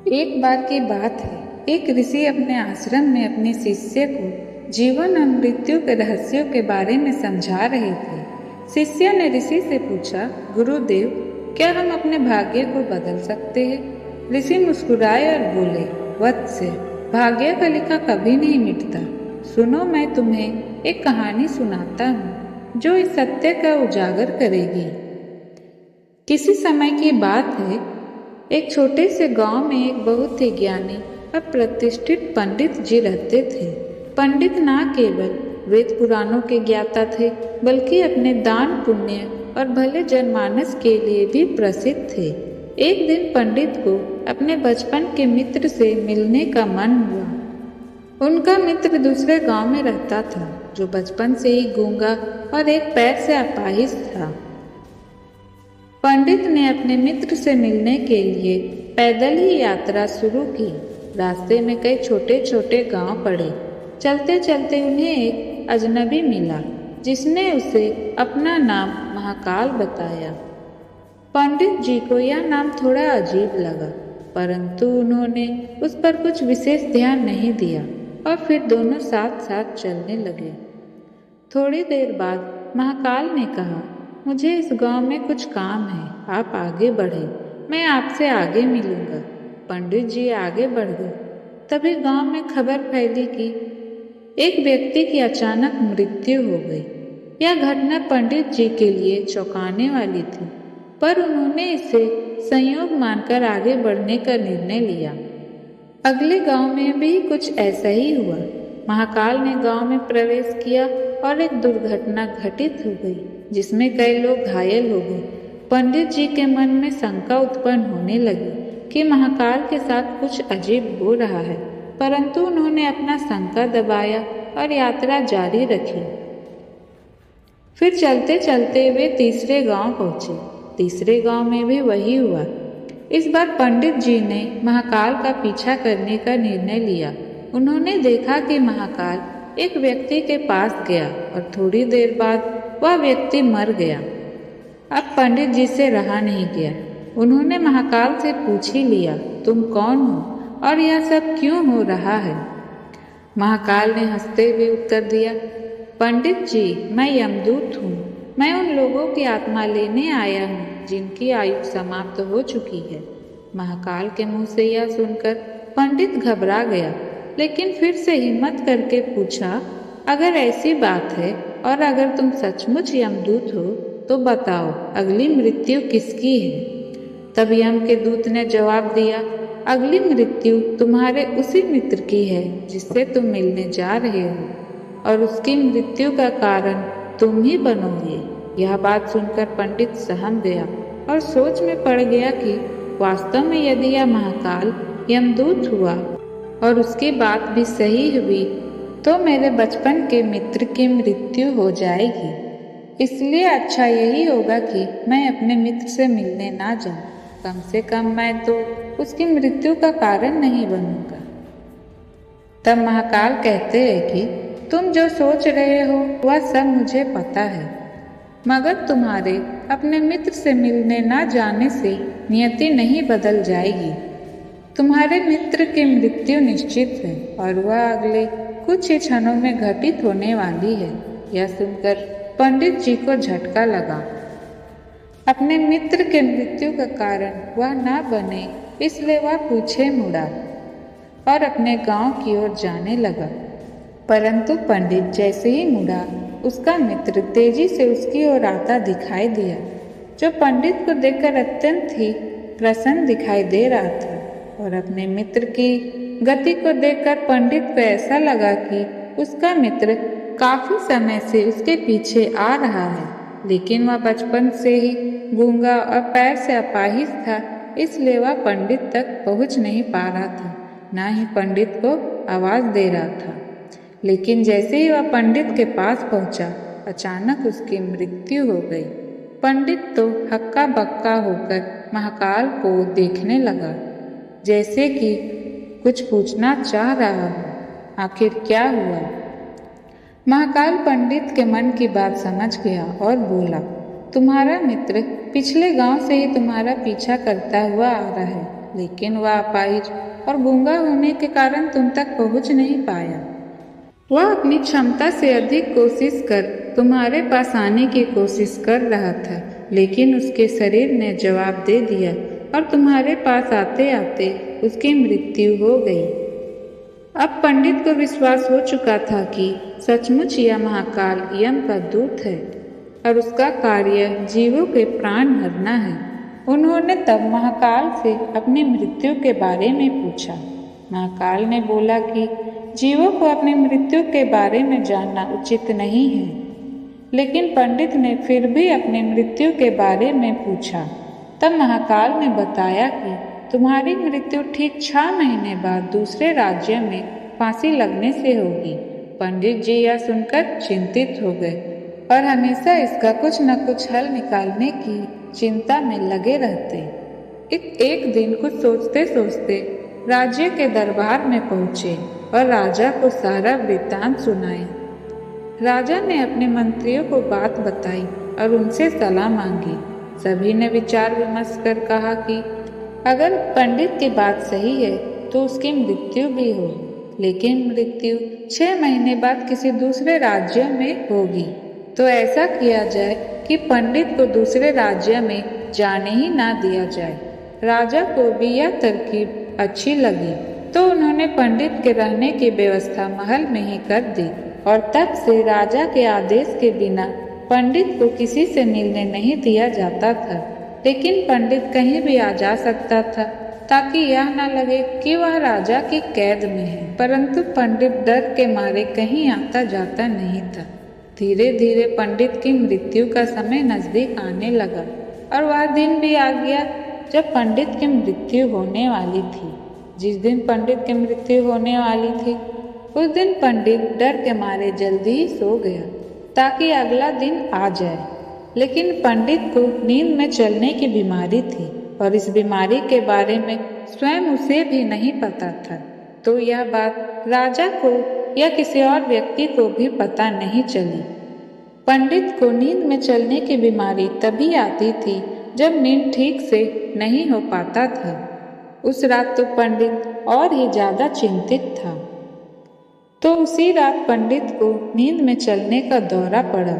एक बार की बात है, एक ऋषि अपने आश्रम में अपने शिष्य को जीवन और मृत्यु के रहस्यों के बारे में समझा रहे थे। शिष्य ने ऋषि से पूछा, गुरुदेव, क्या हम अपने भाग्य को बदल सकते हैं? ऋषि मुस्कुराए और बोले, वत्स, भाग्य का लिखा कभी नहीं मिटता। सुनो, मैं तुम्हें एक कहानी सुनाता हूँ जो इस सत्य का उजागर करेगी। किसी समय की बात है, एक छोटे से गांव में एक बहुत ही ज्ञानी और प्रतिष्ठित पंडित जी रहते थे। पंडित न केवल वेद पुराणों के ज्ञाता थे, बल्कि अपने दान पुण्य और भले जनमानस के लिए भी प्रसिद्ध थे। एक दिन पंडित को अपने बचपन के मित्र से मिलने का मन हुआ। उनका मित्र दूसरे गांव में रहता था, जो बचपन से ही गूंगा और एक पैर से अपाहिज था। पंडित ने अपने मित्र से मिलने के लिए पैदल ही यात्रा शुरू की। रास्ते में कई छोटे छोटे गांव पड़े। चलते चलते उन्हें एक अजनबी मिला, जिसने उसे अपना नाम महाकाल बताया। पंडित जी को यह नाम थोड़ा अजीब लगा, परंतु उन्होंने उस पर कुछ विशेष ध्यान नहीं दिया और फिर दोनों साथ साथ चलने लगे। थोड़ी देर बाद महाकाल ने कहा, मुझे इस गांव में कुछ काम है, आप आगे बढ़े, मैं आपसे आगे मिलूंगा। पंडित जी आगे बढ़ गए। तभी गांव में खबर फैली कि एक व्यक्ति की अचानक मृत्यु हो गई। यह घटना पंडित जी के लिए चौंकाने वाली थी, पर उन्होंने इसे संयोग मानकर आगे बढ़ने का निर्णय लिया। अगले गांव में भी कुछ ऐसा ही हुआ। महाकाल ने गांव में प्रवेश किया और एक दुर्घटना घटित हो गई, जिसमें कई लोग घायल हो गए। पंडित जी के मन में शंका उत्पन्न होने लगी कि महाकाल के साथ कुछ अजीब हो रहा है, परंतु उन्होंने अपना शंका दबाया और यात्रा जारी रखी। फिर चलते चलते वे तीसरे गांव पहुंचे। तीसरे गांव में भी वही हुआ। इस बार पंडित जी ने महाकाल का पीछा करने का निर्णय लिया। उन्होंने देखा कि महाकाल एक व्यक्ति के पास गया और थोड़ी देर बाद वह व्यक्ति मर गया। अब पंडित जी से रहा नहीं गया। उन्होंने महाकाल से पूछ ही लिया, तुम कौन हो और यह सब क्यों हो रहा है? महाकाल ने हंसते हुए उत्तर दिया, पंडित जी, मैं यमदूत हूँ। मैं उन लोगों की आत्मा लेने आया हूँ जिनकी आयु समाप्त हो चुकी है। महाकाल के मुंह से यह सुनकर पंडित घबरा गया, लेकिन फिर से हिम्मत करके पूछा, अगर ऐसी बात है और अगर तुम सचमुच यमदूत हो तो बताओ, अगली मृत्यु किसकी है? तब यम के दूत ने जवाब दिया, अगली मृत्यु तुम्हारे उसी मित्र की है जिससे तुम मिलने जा रहे हो, और उसकी मृत्यु का कारण तुम ही बनोगे। यह बात सुनकर पंडित सहम गया और सोच में पड़ गया कि वास्तव में यदि यह महाकाल यमदूत हुआ और उसकी बात भी सही हुई तो मेरे बचपन के मित्र की मृत्यु हो जाएगी। इसलिए अच्छा यही होगा कि मैं अपने मित्र से मिलने ना जाऊं। कम से कम मैं तो उसकी मृत्यु का कारण नहीं बनूंगा। तब महाकाल कहते हैं कि तुम जो सोच रहे हो वह सब मुझे पता है, मगर तुम्हारे अपने मित्र से मिलने ना जाने से नियति नहीं बदल जाएगी। तुम्हारे मित्र की मृत्यु निश्चित है और वह अगले कुछ ही क्षणों में घटित होने वाली है। यह सुनकर पंडित जी को झटका लगा। अपने मित्र के मृत्यु का कारण वह ना बने, इसलिए वह पीछे मुड़ा और अपने गांव की ओर जाने लगा। परंतु पंडित जैसे ही मुड़ा, उसका मित्र तेजी से उसकी ओर आता दिखाई दिया, जो पंडित को देखकर अत्यंत ही प्रसन्न दिखाई दे रहा था। और अपने मित्र की गति को देखकर पंडित को ऐसा लगा कि उसका मित्र काफी समय से उसके पीछे आ रहा है, लेकिन वह बचपन से ही गूंगा और पैर से अपाहिज था, इसलिए वह पंडित तक पहुंच नहीं पा रहा था, ना ही पंडित को आवाज दे रहा था। लेकिन जैसे ही वह पंडित के पास पहुंचा, अचानक उसकी मृत्यु हो गई। पंडित तो हक्का बक्का होकर महाकाल को देखने लगा, जैसे कि कुछ पूछना चाह रहा हो, आखिर क्या हुआ? महाकाल पंडित के मन की बात समझ गया और बोला, तुम्हारा मित्र पिछले गांव से ही तुम्हारा पीछा करता हुआ आ रहा है। लेकिन वह अपाहिज और गूंगा होने के कारण तुम तक पहुंच नहीं पाया। वह अपनी क्षमता से अधिक कोशिश कर तुम्हारे पास आने की कोशिश कर रहा था, लेकिन उसके शरीर ने जवाब दे दिया और तुम्हारे पास आते आते उसकी मृत्यु हो गई। अब पंडित को विश्वास हो चुका था कि सचमुच यह महाकाल यम का दूत है और उसका कार्य जीवों के प्राण भरना है। उन्होंने तब महाकाल से अपनी मृत्यु के बारे में पूछा। महाकाल ने बोला कि जीवों को अपनी मृत्यु के बारे में जानना उचित नहीं है, लेकिन पंडित ने फिर भी अपनी मृत्यु के बारे में पूछा। तब महाकाल ने बताया कि तुम्हारी मृत्यु ठीक 6 महीने बाद दूसरे राज्य में फांसी लगने से होगी। पंडित जी यह सुनकर चिंतित हो गए और हमेशा इसका कुछ न कुछ हल निकालने की चिंता में लगे रहते। एक दिन कुछ सोचते सोचते राज्य के दरबार में पहुंचे और राजा को सारा वृत्तांत सुनाया। राजा ने अपने मंत्रियों को बात बताई और उनसे सलाह मांगी। सभी ने विचार विमर्श कर कहा कि अगर पंडित की बात सही है तो उसकी मृत्यु भी हो, लेकिन मृत्यु 6 महीने बाद किसी दूसरे राज्य में होगी। तो ऐसा किया जाए कि पंडित को दूसरे राज्य में जाने ही ना दिया जाए। राजा को भी यह तरकीब अच्छी लगी, तो उन्होंने पंडित के रहने की व्यवस्था महल में ही कर दी और तब से राजा के आदेश के बिना पंडित को किसी से मिलने नहीं दिया जाता था। लेकिन पंडित कहीं भी आ जा सकता था ताकि यह न लगे कि वह राजा की कैद में है, परंतु पंडित डर के मारे कहीं आता जाता नहीं था। धीरे धीरे पंडित की मृत्यु का समय नजदीक आने लगा और वह दिन भी आ गया जब पंडित की मृत्यु होने वाली थी। जिस दिन पंडित की मृत्यु होने वाली थी उस दिन पंडित डर के मारे जल्दी ही सो गया ताकि अगला दिन आ जाए। लेकिन पंडित को नींद में चलने की बीमारी थी और इस बीमारी के बारे में स्वयं उसे भी नहीं पता था, तो यह बात राजा को या किसी और व्यक्ति को भी पता नहीं चली। पंडित को नींद में चलने की बीमारी तभी आती थी जब नींद ठीक से नहीं हो पाता था। उस रात तो पंडित और ही ज्यादा चिंतित था। तो उसी रात पंडित को नींद में चलने का दौरा पड़ा।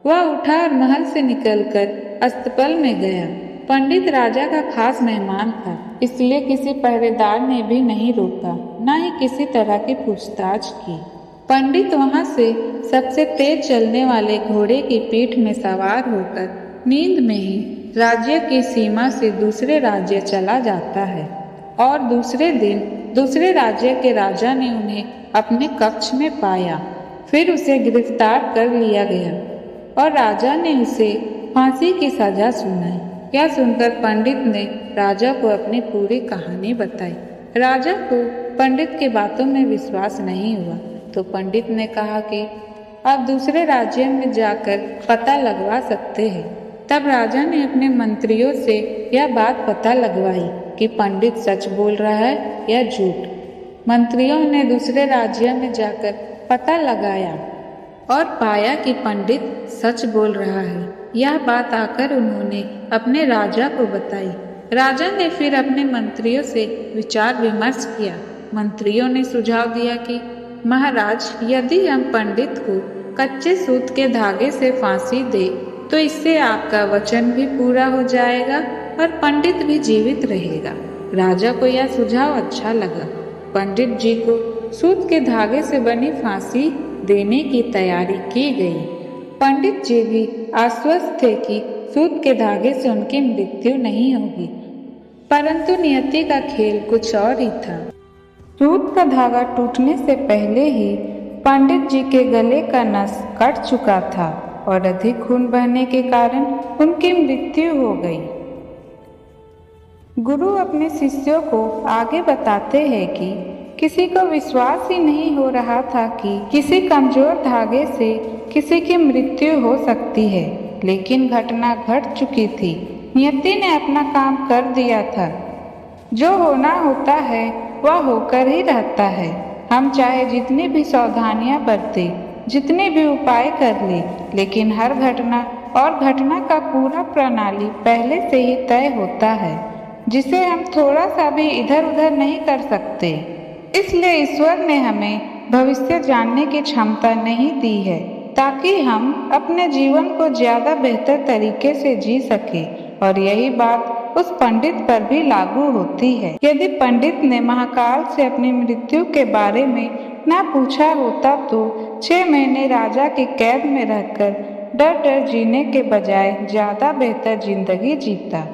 वह उठा और महल से निकलकर अस्तबल में गया। पंडित राजा का खास मेहमान था, इसलिए किसी पहरेदार ने भी नहीं रोका, न ही किसी तरह की पूछताछ की। पंडित वहां से सबसे तेज चलने वाले घोड़े की पीठ में सवार होकर नींद में ही राज्य की सीमा से दूसरे राज्य चला जाता है और दूसरे दिन दूसरे राज्य के राजा ने उन्हें अपने कक्ष में पाया। फिर उसे गिरफ्तार कर लिया गया और राजा ने उसे फांसी की सजा सुनाई। यह सुनकर पंडित ने राजा को अपनी पूरी कहानी बताई। राजा को पंडित की बातों में विश्वास नहीं हुआ, तो पंडित ने कहा कि आप दूसरे राज्य में जाकर पता लगवा सकते हैं। तब राजा ने अपने मंत्रियों से यह बात पता लगवाई कि पंडित सच बोल रहा है या झूठ। मंत्रियों ने दूसरे राज्य में जाकर पता लगाया और पाया कि पंडित सच बोल रहा है। यह बात आकर उन्होंने अपने राजा को बताई। राजा ने फिर अपने मंत्रियों से विचार विमर्श किया। मंत्रियों ने सुझाव दिया कि महाराज, यदि हम पंडित को कच्चे सूत के धागे से फांसी दे तो इससे आपका वचन भी पूरा हो जाएगा और पंडित भी जीवित रहेगा। राजा को यह सुझाव अच्छा लगा। पंडित जी को सूत के धागे से बनी फांसी देने की तैयारी की गई। पंडित जी भी आश्वस्त थे कि सूत के धागे से उनकी मृत्यु नहीं होगी, परंतु नियति का खेल कुछ और ही था। सूत का धागा टूटने से पहले ही पंडित जी के गले का नस कट चुका था और अधिक खून बहने के कारण उनकी मृत्यु हो गई। गुरु अपने शिष्यों को आगे बताते हैं कि किसी को विश्वास ही नहीं हो रहा था कि किसी कमजोर धागे से किसी की मृत्यु हो सकती है, लेकिन घटना घट चुकी थी। नियति ने अपना काम कर दिया था। जो होना होता है वह होकर ही रहता है। हम चाहे जितनी भी सावधानियां बरतें, जितने भी उपाय कर ले, लेकिन हर घटना और घटना का पूरा प्रणाली पहले से ही तय होता है। जिसे हम थोड़ा सा भी इधर उधर नहीं कर सकते। इसलिए ईश्वर ने हमें भविष्य जानने की क्षमता नहीं दी है ताकि हम अपने जीवन को ज्यादा बेहतर तरीके से जी सके। और यही बात उस पंडित पर भी लागू होती है। यदि पंडित ने महाकाल से अपनी मृत्यु के बारे में न पूछा होता तो 6 महीने राजा की कैद में रहकर डर डर जीने के बजाय ज्यादा बेहतर जिंदगी जीता।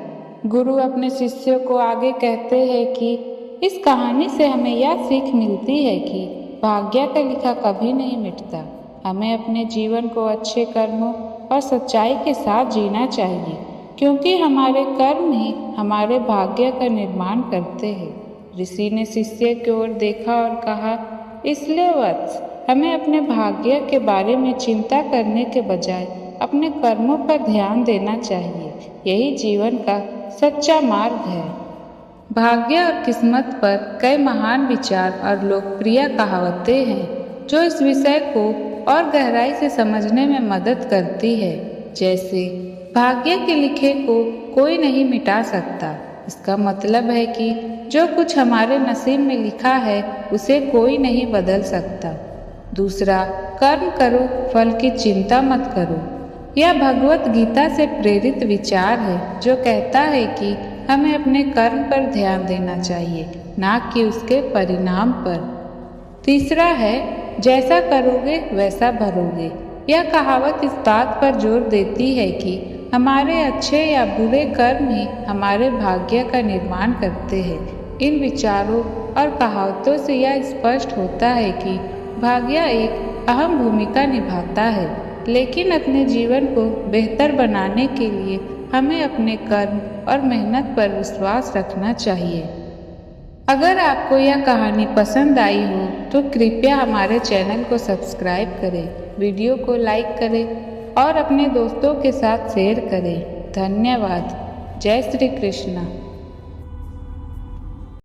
गुरु अपने शिष्यों को आगे कहते हैं कि इस कहानी से हमें यह सीख मिलती है कि भाग्य का लिखा कभी नहीं मिटता। हमें अपने जीवन को अच्छे कर्मों और सच्चाई के साथ जीना चाहिए, क्योंकि हमारे कर्म ही हमारे भाग्य का निर्माण करते हैं। ऋषि ने शिष्य की ओर देखा और कहा, इसलिए वत्स, हमें अपने भाग्य के बारे में चिंता करने के बजाय अपने कर्मों पर ध्यान देना चाहिए। यही जीवन का सच्चा मार्ग है। भाग्य और किस्मत पर कई महान विचार और लोकप्रिय कहावतें हैं जो इस विषय को और गहराई से समझने में मदद करती है। जैसे भाग्य के लिखे को कोई नहीं मिटा सकता। इसका मतलब है कि जो कुछ हमारे नसीब में लिखा है उसे कोई नहीं बदल सकता। दूसरा, कर्म करो, फल की चिंता मत करो। यह भगवत गीता से प्रेरित विचार है जो कहता है कि हमें अपने कर्म पर ध्यान देना चाहिए, ना कि उसके परिणाम पर। तीसरा है, जैसा करोगे वैसा भरोगे। यह कहावत इस बात पर जोर देती है कि हमारे अच्छे या बुरे कर्म ही हमारे भाग्य का निर्माण करते हैं। इन विचारों और कहावतों से यह स्पष्ट होता है कि भाग्य एक अहम भूमिका निभाता है, लेकिन अपने जीवन को बेहतर बनाने के लिए हमें अपने कर्म और मेहनत पर विश्वास रखना चाहिए। अगर आपको यह कहानी पसंद आई हो तो कृपया हमारे चैनल को सब्सक्राइब करें, वीडियो को लाइक करें और अपने दोस्तों के साथ शेयर करें। धन्यवाद। जय श्री कृष्ण।